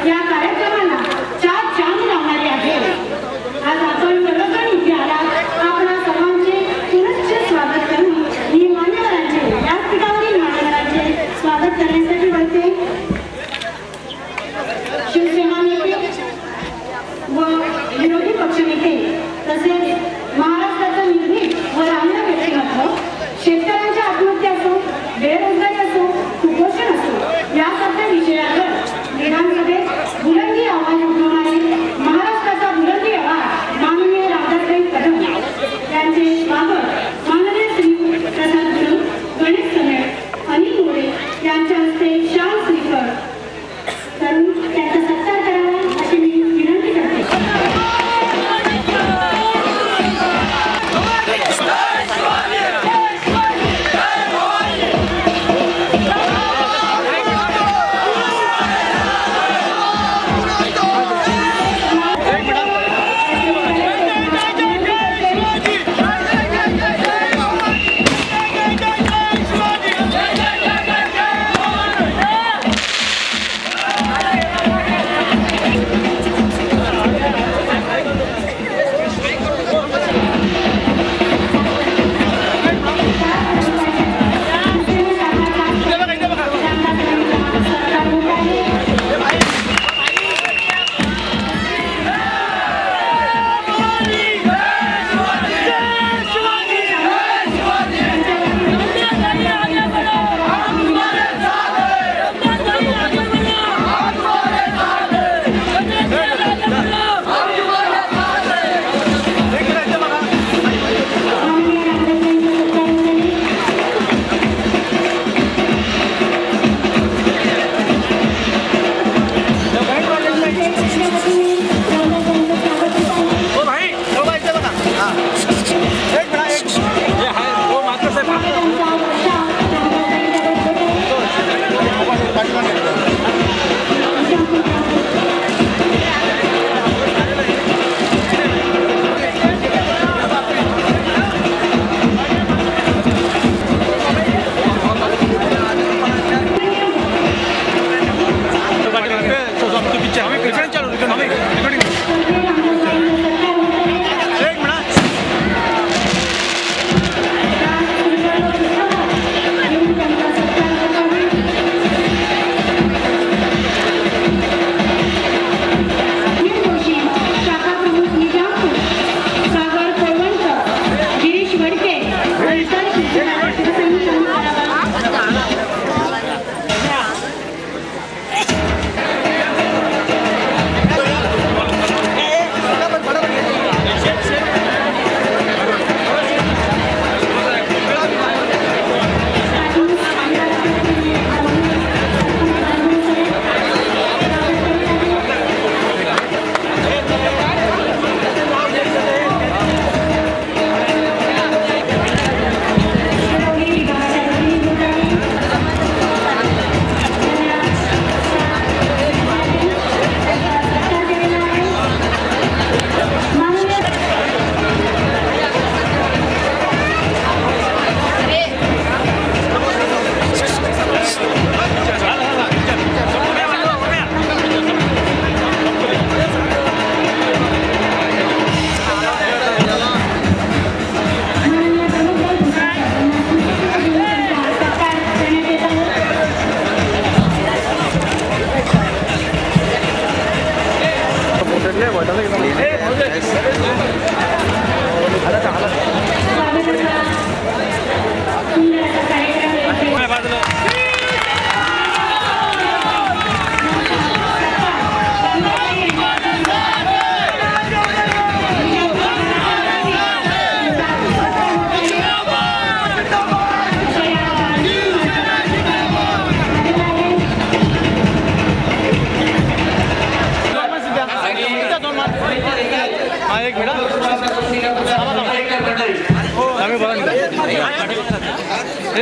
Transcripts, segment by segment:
या कार्यक्रमाला चार चांद लावणारे आहे। आज आपण सर्वजण इथे आलात, आपणा सर्वांचे पुनश्च स्वागत करून मी मान्यवरांचे व्यासपीठावरील मान्यवरांचे स्वागत करण्यासाठी बोलते। शिवसेना नेते व विरोधी पक्षनेते तसेच महाराष्ट्राचा निर्भीक व रामण व्यक्तिमत्व, शेतकऱ्यांच्या आत्महत्या असो, बेरोजगारी असो, कुपोषण असो यासारख्या विषयावर विधानसभेत बुलंदी आवाज उठवणारे महाराष्ट्राचा बुलंदी आवाज माननीय राधाताई कदम यांचे स्वागत माननीय श्री प्रसाद गुरु, गणेश कन्नड, अनिल मोरे यांच्या हस्ते शाल श्रीफळ करून त्यांचा सत्कार करावा अशी मी विनंती करते।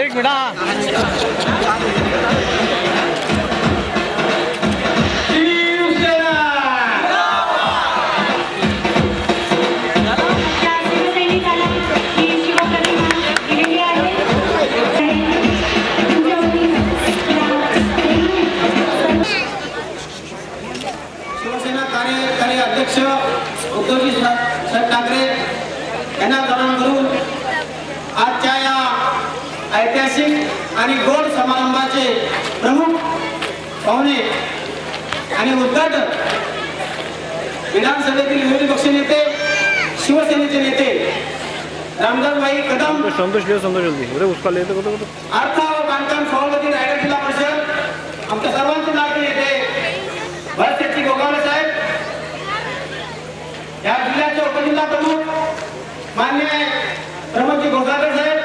एक मिनट कार्यकारी अध्यक्ष उद्धवजी साहेब ठाकरे यांना प्रणाम करून आजच्या या ऐतिहासिक आणि गोड समारंभाचे प्रमुख पाहुणे आणि उद्घाटक विधानसभेतील विरोधी पक्ष नेते शिवसेनेचे नेते रामदासभाई कदम अर्थ व बांधकाम सभापती रायगड जिल्हा परिषद आमच्या सर्वांचे लाडके नेते भरतशेट्टी गोगावले साहेब, या जिल्ह्याचे उपजिल्हा प्रमुख माननीय प्रमोदजी गोगावले साहेब,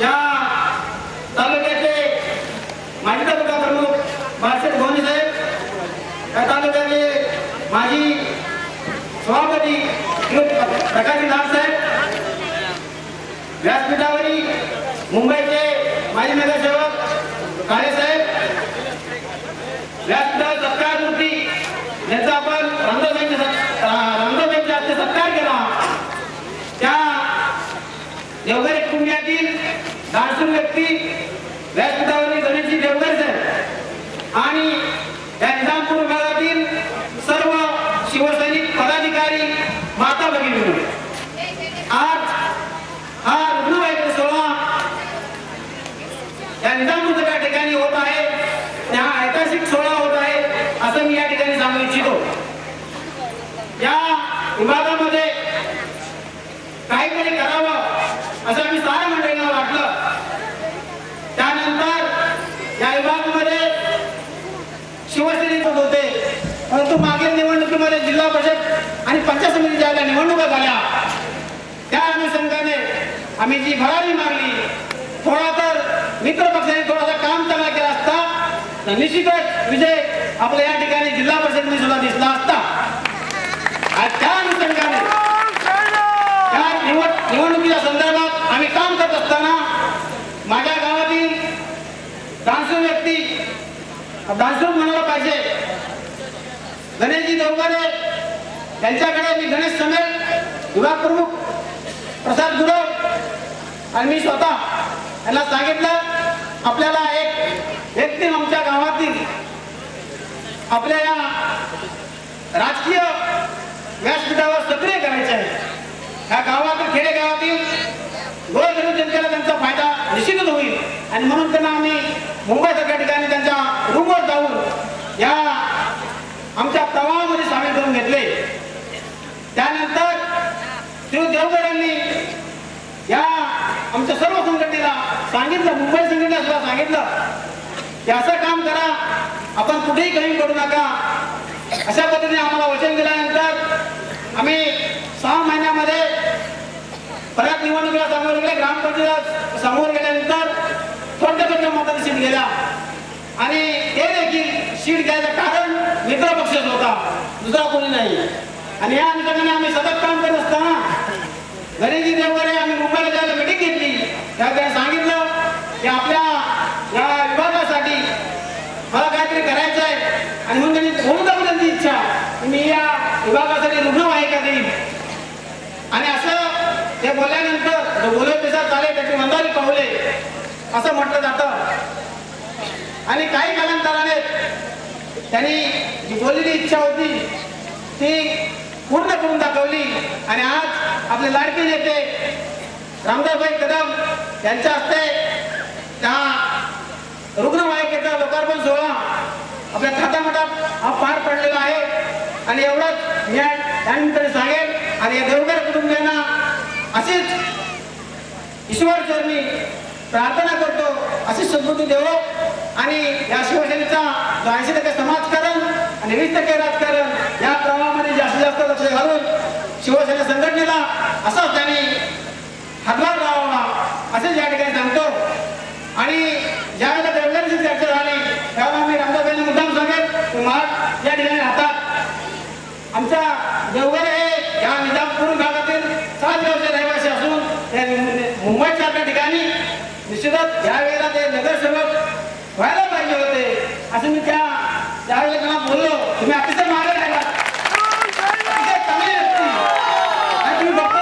या तालुक्याचे माजी तालुका प्रमुख बाळासाहेब गोवणे साहेब, या तालुक्याचे माजी सभापती प्रकाशजी लाड साहेब, व्यासपीठावरील मुंबईचे माजी नगरसेवक काळे साहेब, व्यासपीठावर सत्कार मूर्ती ज्यांचा आपण रामदासबाईंच्या हस्ते सत्कार केला त्या देवघर कुटुंबियातील दानशूर व्यक्ती व्यासपीठावरील गणेशजी देवघर साहेब आणि या निजामपूर विभागातील सर्व शिवसैनिक पदाधिकारी माता भगिनी, आज हा रुग्णवाहिका सोहळा या निजामपूर या ठिकाणी होत आहे, हा ऐतिहासिक सोहळा होत आहे असं मी या ठिकाणी सांगू इच्छितो. या विभागामध्ये काहीतरी करावं असं आम्ही साऱ्या मंडळींना वाटलं. त्यानंतर या विभागामध्ये शिवसेनेचे होते, परंतु मागील निवडणुकीमध्ये जिल्हा परिषद आणि पंचायत समितीच्या निवडणुका झाल्या. त्या अनुषंगाने आम्ही जी भरारी मागली, थोडा तर मित्र पक्षाने थोडासा काम चांगला केला असता तर निश्चितच विजय आपल्या या ठिकाणी जिल्हा परिषदेने सुद्धा दिसला असता. त्या अनुषंगाने त्या निवडणुकीच्या संदर्भात आम्ही काम करत असताना माझ्या गावातील दानशूर व्यक्ती, दानशूर म्हणायला पाहिजे, गणेशजी देवघरे यांच्याकडे मी गणेश समेत विभाग प्रमुख प्रसाद गुरव आणि मी स्वतः यांना सांगितलं, आपल्याला एक व्यक्ती आमच्या गावातील आपल्या या राजकीय व्यासपीठावर सक्रिय करायचे आहे. या गावातील खेडेगावातील गोरगरीब जनतेला त्यांचा फायदा निश्चितच होईल आणि म्हणून त्यांना आम्ही मुंबईसारख्या ठिकाणी त्यांच्या रूमवर जाऊन या आमच्या प्रवाहामध्ये सामील करून घेतले. त्यानंतर श्री देवघर यांनी या आमच्या सर्व संघटनेला सांगितलं, मुंबई संघटनेला सुद्धा सांगितलं की असं काम करा, आपण कुठेही कमी पडू नका. अशा पद्धतीने आम्हाला वचन दिल्यानंतर आम्ही 6 महिन्यामध्ये परत निवडणुकीला समोर गेले, ग्रामपंचायत समोर गेल्यानंतर छोट्या मताने सीट गेल्या आणि ते देखील सीट घ्यायचं कारण मित्र पक्षच होता, दुसरा कोणी नाही. आणि या अनुषंगाने आम्ही सतत काम करत असताना गणेशजी देवघरे आम्ही मुंबईला जायला मीटिंग घेतली. त्यावेळी सांगितलं की आपल्या या विभागासाठी मला काहीतरी करायचं आहे आणि म्हणून त्यांनी बोलता त्यांची इच्छा मी या विभागासाठी रुग्णवाहिका देईन. आणि असं ते बोलल्यानंतर जो बोलत तसा चालेल त्याची मंदारी पावले असं म्हटलं जातं. आणि काही कालांतराने त्यांनी जी बोललेली इच्छा होती ती पूर्ण करून दाखवली आणि आज आपले लाडके नेते रामदासभाई कदम यांच्या हस्ते त्या रुग्णवाहिकेचा लोकार्पण सोहळा आपल्या खात्यामठात हा पार पडलेला आहे. आणि एवढंच मी त्यानंतर सांगेल आणि या देवघर कुटुंबियांना अशीच ईश्वर चरणी प्रार्थना करतो, अशीच सद्बुद्धी देवो आणि या शिवसेनेचा 80% समाजकारण आणि 20% राजकारण या प्रवाहामध्ये जास्तीत जास्त लक्ष घालून शिवसेना संघटनेला असाच त्यांनी हातभार लावावा असेच या ठिकाणी सांगतो. आणि ज्यावेळेला देवघरांची चर्चा झाली त्यावेळेला मी रामदासबाईंना मुद्दाम सांगेल, महाराज या ठिकाणी राहतात. आमच्या देवघर हे या निजामपूर भागातील 7 गावचे रहिवासी असून मुंबईसारख्या ठिकाणी निश्चितच यावेळेला ते नगरसेवक व्हायला पाहिजे होते असं मी त्यावेळेला त्यांना बोललो. तुम्ही अतिशय मागे राहिला, अतिशय चांगली व्यक्ती आणि तुम्ही फक्त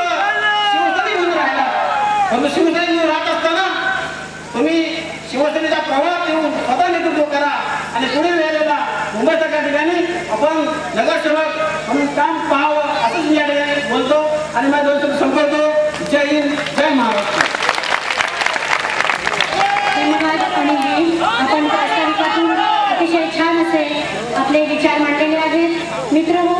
शिवसेने म्हणून राहिला, पण शिवसेने म्हणून राहत असताना तुम्ही शिवसेनेचा प्रवाह देऊन स्वतः नेतृत्व करा आणि पुढील वेळेला मुंबईसारख्या ठिकाणी ठिकाणी आपण नगरसेवक म्हणून काम पाहावं असंच मी या ठिकाणी बोलतो आणि माझ्या दोन शब्द संपवतो. जय हिंद, जय महाराष्ट्र. धन्यवाद अनिलजी, आपण प्रास्ताविकातून अतिशय छान असे आपले विचार मांडलेले आहेत. मित्रहो,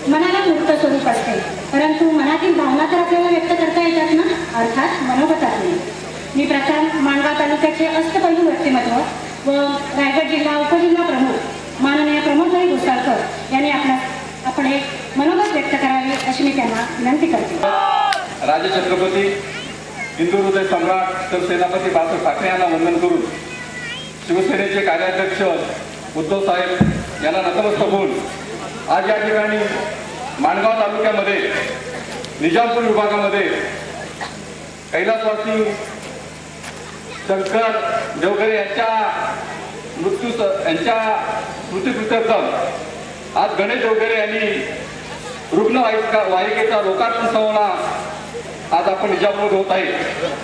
मनाला मुक्त स्वरूप असते, परंतु मनातील भावना तर आपल्याला व्यक्त करता येतात ना, अर्थात मनोगतातून. मी प्रथम माणगाव तालुक्याचे अष्टपैलू व्यक्तिमत्व व रायगड जिल्हा उपजिल्हा प्रमुख माननीय प्रमोदभाई घोसाळकर यांनी आपण एक मनोगत व्यक्त करावे अशी मी त्यांना विनंती करते. राजे छत्रपती हिंदू हृदय सम्राट तर सेनापती बाळासाहेब ठाकरे यांना वंदन करून शिवसेनेचे कार्याध्यक्ष उद्धव साहेब यांना नतमस्तक होऊन आज या ठिकाणी माणगाव तालुक्यामध्ये निजामपूर विभागामध्ये कैलासवासी शंकर देवगरे यांच्या स्मृतिप्रित्यर्थ आज गणेश देवगरे यांनी रुग्णवाहिकेचा लोकार्पण सोहळा आज आपण निजामपूर होत आहे.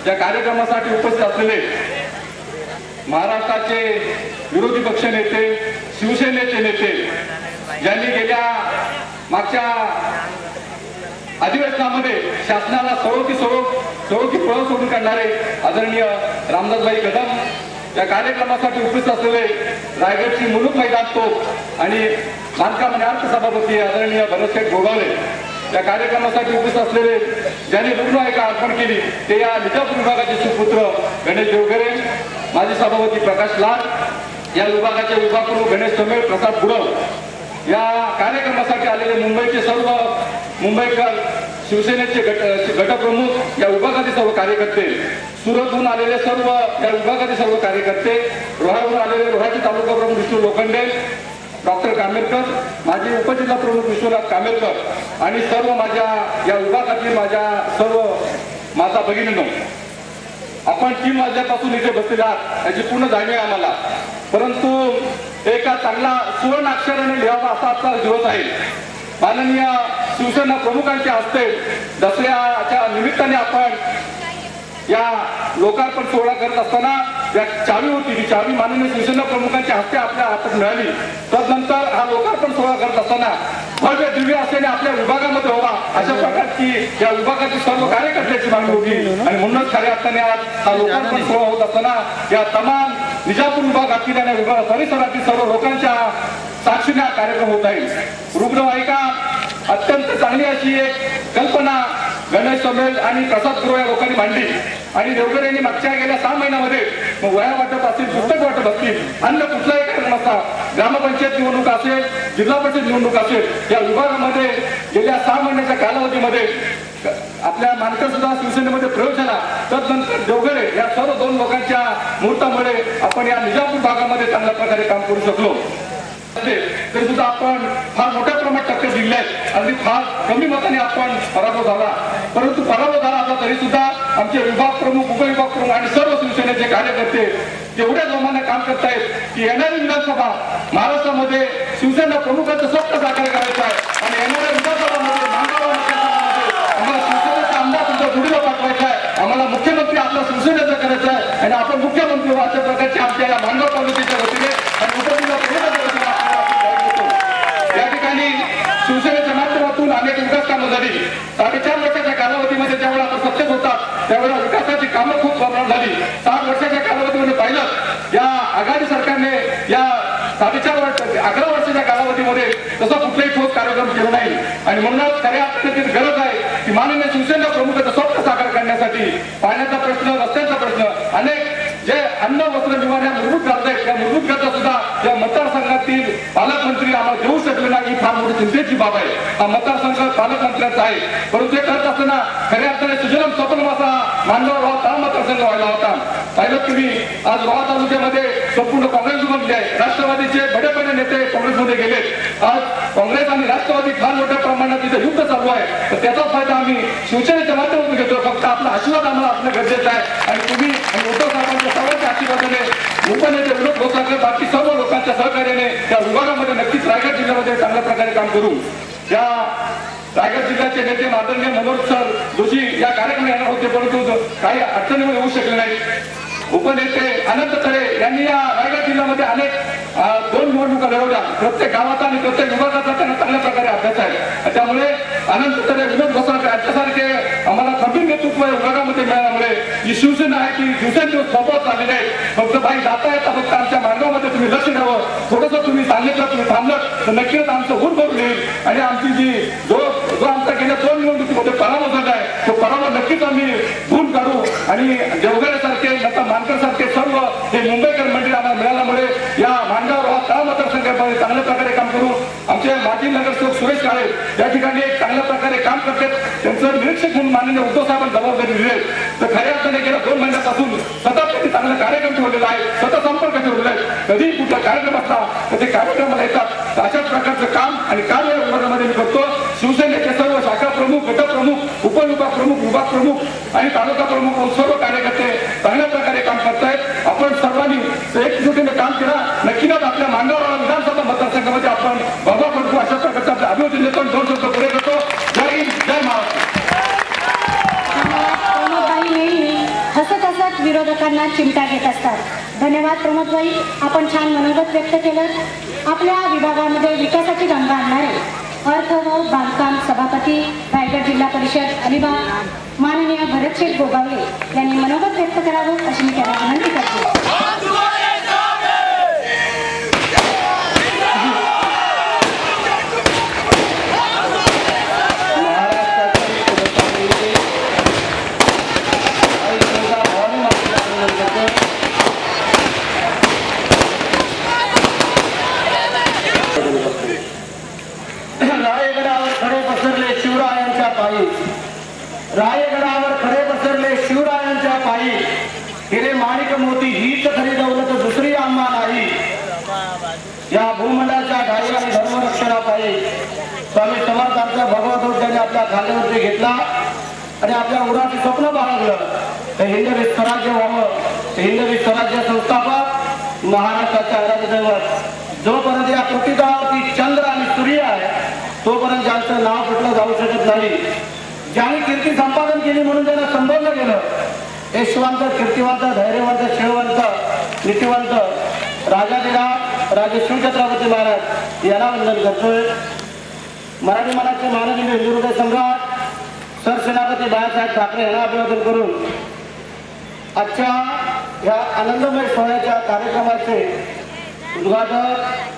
या कार्यक्रमासाठी उपस्थित असलेले महाराष्ट्राचे विरोधी पक्ष नेते, शिवसेनेचे नेते, ज्यांनी गेल्या मागच्या अधिवेशनामध्ये शासनाला सळोकी पळ सोडून काढणारे आदरणीय रामदासभाई कदम, या कार्यक्रमासाठी उपस्थित असलेले रायगडची मुलूक मैदान तोप आणि बांधकाम आणि अर्थ सभापती आदरणीय भरतशेठ गोगावले, या कार्यक्रमासाठी उपस्थित असलेले ज्यांनी रुग्णवाहिका अर्पण केली ते या निजामपूर विभागाचे सुपुत्र गणेश देवगरे, माजी सभापती प्रकाश लाड, या विभागाचे विभाग प्रमुख गणेश समेळ, प्रसाद गुरव, या कार्यक्रमासाठी आलेले मुंबईचे सर्व मुंबईकर शिवसेनेचे गटप्रमुख, या विभागातील सर्व कार्यकर्ते, सुरतहून आलेले सर्व या विभागातील सर्व कार्यकर्ते, रोहाहून आलेले रोहाचे तालुका प्रमुख विष्णू लोखंडे, डॉक्टर कामेरकर, माजी उपजिल्हा प्रमुख विश्वनाथ कामेरकर आणि सर्व माझ्या या विभागातील माझ्या सर्व माता भगिनींनो, आपण 3 वाजल्यापासून इथे बसलेले आहात याची पूर्ण जाणीव आहे आम्हाला, परंतु एका चांगला सुवर्ण अक्षराने लिहावा असा आजचा दिवस आहे. माननीय शिवसेना प्रमुखांच्या हस्ते दसऱ्याच्या निमित्ताने आपण या लोकार्पण सोहळा करत असताना या चावी होती, ती चावी माननीय शिवसेना प्रमुखांच्या हस्ते आपल्या हातात मिळाली. तदनंतर हा लोकार्पण सोहळा करत असताना भव्य दिव्य असलेल्या आपल्या विभागामध्ये व्हावा अशा प्रकारची या विभागातील सर्व कार्यकर्त्याची मागणी होती आणि म्हणूनच खऱ्या अर्थाने आज हा लोकार्पण सोहळा होत असताना या तमाम निजामपूर विभागातील आणि विभाग परिसरातील सर्व लोकांच्या साक्षीने हा कार्यक्रम होत आहे. रुग्णवाहिका अत्यंत चांगली अशी एक कल्पना गणेश समेल आणि प्रसाद गुरव या लोकांनी मांडली आणि देवगरे यांनी मागच्या गेल्या 6 महिन्यामध्ये वह्या वाटप असेल, पुस्तक वाटप असतील, अन्य कुठलाही कार्यक्रम असता, ग्रामपंचायत निवडणूक असेल, जिल्हा परिषद निवडणूक असेल, या विभागामध्ये गेल्या 6 महिन्याच्या कालावधीमध्ये आपल्या मानकर सुद्धा शिवसेनेमध्ये प्रयोग झाला. तदनंतर देवगरे या सर्व 2 लोकांच्या मुहूर्तामुळे आपण या निजामपूर भागामध्ये चांगल्या प्रकारे काम करू शकलो. तरी सुद्धा आपण फार मोठ्या प्रमाणात टक्के दिले आहेत आणि फार कमी मताने आपण पराभव झाला, परंतु पराभव झाला असला तरी सुद्धा आमचे विभाग प्रमुख, उपविभाग प्रमुख आणि सर्व शिवसेनेचे कार्यकर्ते एवढ्या जोमाने काम करतायत की येणारी विधानसभा महाराष्ट्रामध्ये शिवसेना प्रमुखांचं स्वप्न साकार करायचं आहे आणि येणाऱ्या विधानसभामध्ये आम्हाला शिवसेनेचा आमदार तुमच्या जोडीला पाठवायचा आहे, आम्हाला मुख्यमंत्री आपला शिवसेनेचा करायचा आहे आणि आपण मुख्यमंत्री अशा प्रकारचे आमच्या या माणगाव तालुक्याच्या वतीने आणि उपजिल्हा या ठिकाणी शिवसेनेच्या माध्यमातून अनेक विकास कामं झाली. 4.5 वर्षाच्या कालावधीमध्ये ज्यावेळेला आपण सत्तेत होतात त्यावेळेला विकासाची कामं खूप प्रमाणात झाली. 7 वर्षाच्या कालावधीमध्ये पाहिलं या आघाडी सरकारने या 11 वर्षाच्या कालावधीमध्ये तसा कुठलाही ठोस कार्यक्रम केला नाही आणि म्हणूनच खऱ्या अर्थाने गरज आहे की माननीय शिवसेना प्रमुखाचं स्वप्न साकार करण्यासाठी पाण्याचा प्रश्न, रस्त्यांचा प्रश्न, अनेक जे अन्न वस्त्र निवारण या मूलभूत गरजा आहेत त्या मूलभूत गरजा सुद्धा या मतदारसंघातील पालकमंत्री आम्हाला देऊ शकले नाही ही फार मोठी चिंतेची बाब आहे. हा मतदारसंघ पालकमंत्र्यांचा आहे, परंतु हे करत असताना खऱ्या अर्थाने सुजलम स्वप्नम असा मानगाव रोहा मतदारसंघ व्हायला होता. पाहिलं तुम्ही आज रोहा तालुक्यामध्ये संपूर्ण काँग्रेस उमटली आहे. राष्ट्रवादीचे बडे नेते काँग्रेसमध्ये गेले. आज काँग्रेस आणि राष्ट्रवादी फार मोठ्या प्रमाणात तिथे युद्ध चालू आहे, तर त्याचा फायदा आम्ही शिवसेनेच्या माध्यमातून घेतो. फक्त आपला आशीर्वाद आम्हाला असणं गरजेचं आहे आणि तुम्ही आणि उद्धव साहेबांच्या सर्वांच्या आशीर्वादाने उपनेते विनोद घोसाळकर बाकी सर्व लोकांच्या सहकार्याने त्या विभागामध्ये नक्कीच रायगड जिल्ह्यामध्ये चांगल्या प्रकारे काम करू. या रायगड जिल्ह्याचे नेते आदरणीय मनोज सर जोशी या कार्यक्रमात येणार होते, परंतु काही अडचणीमुळे येऊ शकले नाही. उपनेते अनंत खरे यांनी या रायगड जिल्ह्यामध्ये अनेक 2 निवडणुका लढवल्या. प्रत्येक गावाचा आणि प्रत्येक विभागाचा त्यांना चांगल्या प्रकारे अभ्यास आहे. त्यामुळे अनंत खरे, विनोद गोसाळकर यांच्यासारखे आम्हाला खंबीर नेतृत्व विभागामध्ये मिळाल्यामुळे ही शिवसेना आहे की दिवसेंदिवस सोबत झालेली आहे. फक्त भाई जाता येता फक्त आमच्या मार्गामध्ये तुम्ही लक्ष द्यावं. थोडंसं तुम्ही सांगितलं, तुम्ही थांबलं तर नक्कीच आमचं ऊन भरून येईल आणि आमची जी जो आमचा गेल्या 2 निवडणुकीमध्ये पराभव झाला आहे तो पराभव नक्कीच आम्ही धुवून काढू. आणि देवगडसारखे लता मानकर सारखे सर्व हे मुंबईकर मंडळी आम्हाला मिळाल्यामुळे या माणगाव तळा मतदारसंघामध्ये चांगल्या प्रकारे काम करू. आमचे माजी नगरसेवक सुरेश काळे या ठिकाणी एक चांगल्या प्रकारे काम करतात. त्यांचं निरीक्षक म्हणून माननीय उद्धव साहेबांनी जबाबदारी दिली आहे. तर खऱ्या अर्थाने गेल्या 2 महिन्यापासून सतत त्यांनी चांगला कार्यक्रम ठेवलेला आहे, सतत संपर्क ठेवलेला आहे. कधी कुठला कार्यक्रम असला तर ते कार्यक्रमाला येतात. तर अशाच प्रकारचं काम आणि कार्य या विभागामध्ये मी करतो. शिवसेनेचे सर्व शाखा प्रमुख, गट प्रमुख, उपविभाग प्रमुख, विभाग प्रमुख आणि तालुका प्रमुख सर्व कार्यकर्ते चांगल्या प्रकारे काम करतायत. आपण सर्वांनी एकजुटीने काम केलं नक्कीच आपल्या मांगावर विधानसभा मतदारसंघामध्ये आपण बाबा पडतो. अशा प्रकारचं आपल्या अभिवृद्धी देतो. 2 शब्द पुढे करतो. जय हिंद, जय महाराष्ट्र. प्रमोदभाई नेहमी हसत हसत विरोधकांना चिमटा घेत असतात. धन्यवाद प्रमोदभाई, आपण छान मनोगत व्यक्त केलं. आपल्या विभागामध्ये विकासाची गंगा आणणारे अर्थ व बांधकाम सभापती रायगड जिल्हा परिषद अलिबाग माननीय भरतशेठ गोगावले यांनी मनोगत व्यक्त करावं अशी मी त्याला विनंती करते. रायगडावर खडे पसरले शिवरायांच्या पायी, रायगडावर खडे पसरले शिवरायांच्या पायी, हिरे माणिक मोती हीच खरी दौलत दुसरी आम्हा नाही. या भूमंडळाच्या ढाई आणि धर्मरक्षणापायी स्वामी समर्थांचा भगवत ज्यांनी आपल्या खांद्यावरती घेतला आणि आपल्या उराचे स्वप्न बाळगलं. हे हिंदवी स्वराज्य व्हावं, हिंदवी स्वराज्य संस्थापक महाराष्ट्राच्या आराध्य दैवत. जोपर्यंत या पृथ्वीतलावरती चंद्र आणि सूर्य आहे तोपर्यंत ज्यांचं नाव कुठलं जाऊ शकत नाही. ज्यांनी कीर्ती संपादन केली म्हणून त्यांना संबोधलं गेलं. यशवंत, कीर्तिवंत, धैर्यवंत, शिववंत, नीतिवंत राजाधिराज राजे शिवछत्रपती महाराज यांना वंदन करतोय. मराठी मनाचे माननीय हिंदू हृदय सम्राट सरसेनापती बाळासाहेब ठाकरे यांना अभिवादन करून आजच्या या आनंदमय सोहळ्याच्या कार्यक्रमाचे उद्घाटक